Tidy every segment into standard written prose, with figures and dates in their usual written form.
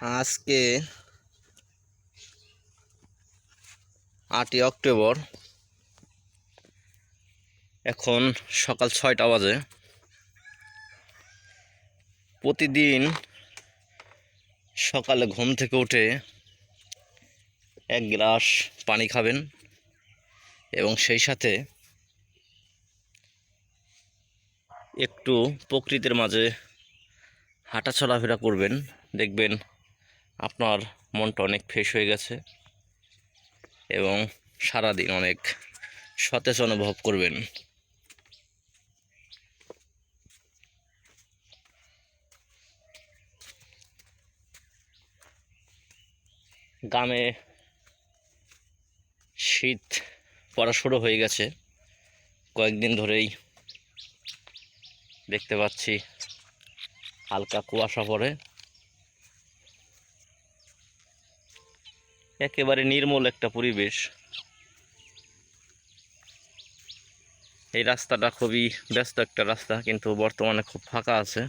আজকে 8ই অক্টোবর, এখন সকাল 6টা বাজে। প্রতিদিন সকালে ঘুম থেকে উঠে 1 গ্লাস পানি খাবেন এবং সেই সাথে একটু প্রকৃতির মাঝে হাঁটা চলাফেরা করবেন। দেখবেন আপনার মনটা অনেক ফ্রেশ হয়ে গেছে এবং সারাদিন অনেক সতেজ অনুভব করবেন। গ্রামে শীত পড়া শুরু হয়ে গেছে, কয়েকদিন ধরেই দেখতে পাচ্ছি হালকা কুয়াশা পড়ে। একেবারে নির্মল একটা পরিবেশ। এই রাস্তাটা খুবই ব্যস্ত একটা রাস্তা, কিন্তু বর্তমানে খুব ফাঁকা আছে।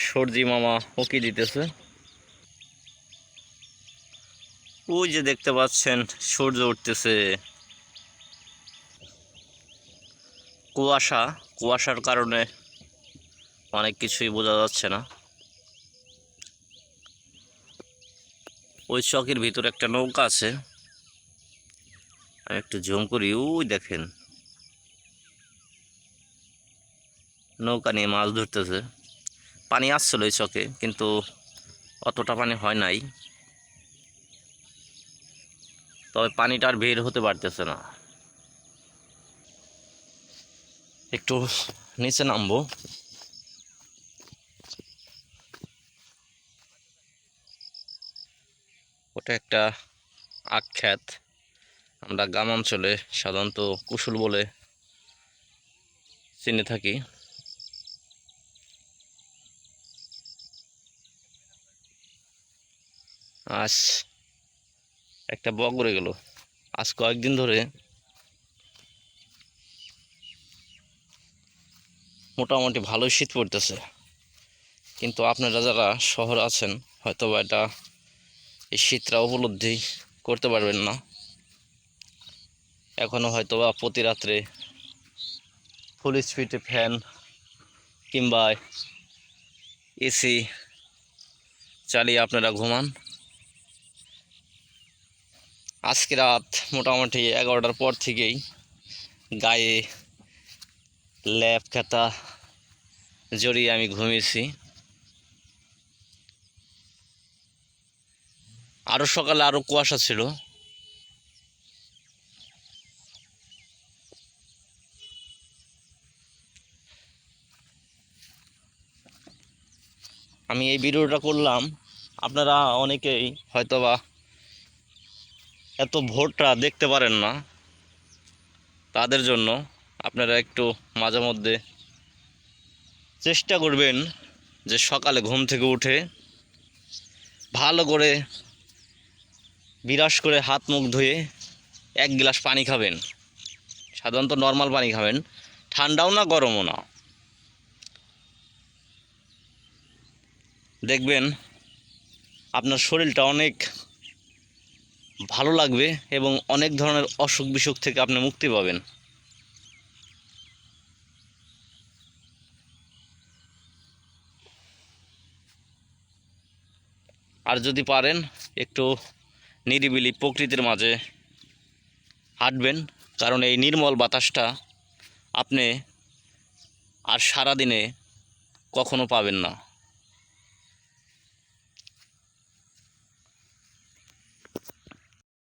সর্জি মামা উকি দিতেছে। ওই যে দেখতে পাচ্ছেন সূর্য উঠতেছে। কুয়াশার কারণে অনেক কিছুই বোঝা যাচ্ছে না। ওই চকের ভিতরে একটা নৌকা আছে, আমি একটু জুম করি। ওই দেখেন নৌকা নিয়ে মাছ ধরতেছে। পানি আসছিল ওই চকে, কিন্তু অতটা পানি হয় নাই, তবে পানিটা আর বের হতে পারতেছে না। একটু নিচে নামবো। ওটা একটা আখ ক্ষেত। আমরা গ্রাম অঞ্চলে সাধারণত কুশুল বলে চিনে থাকি। আজ একটা বক উড়ে গেল। আজ কয়েকদিন ধরে মোটামুটি ভালোই শীত পড়তেছে, কিন্তু আপনারা যারা শহরে আছেন হয়তো বা এই শীতটা উপলব্ধি করতে পারবেন না। এখনও হয়তো বা প্রতি রাত্রে ফুল স্পিডে ফ্যান কিংবা এসি চালিয়ে আপনারা ঘুমান। আজকে রাত মোটামুটি 11টার পর থেকেই গায়ে ল্যাপ খাতা জড়িয়ে আমি ঘুমিয়েছি। আরও সকালে আরও কুয়াশা ছিল। আমি এই ভিডিওটা করলাম, আপনারা অনেকেই হয়তোবা এত ভোরটা দেখতে পারেন না, তাদের জন্য আপনারা একটু মাঝে মধ্যে চেষ্টা করবেন যে সকালে ঘুম থেকে উঠে ভালো করে বিরাস করে হাত মুখ ধুয়ে 1 গ্লাস পানি খাবেন। সাধারণত নর্মাল পানি খাবেন, ঠান্ডাও না গরমও না। দেখবেন আপনার শরীরটা অনেক ভালো লাগবে এবং অনেক ধরনের অসুখ বিসুখ থেকে আপনি মুক্তি পাবেন। আর যদি পারেন একটু নিরিবিলি প্রকৃতির মাঝে হাঁটবেন, কারণ এই নির্মল বাতাসটা আপনি আর সারাদিনে কখনো পাবেন না।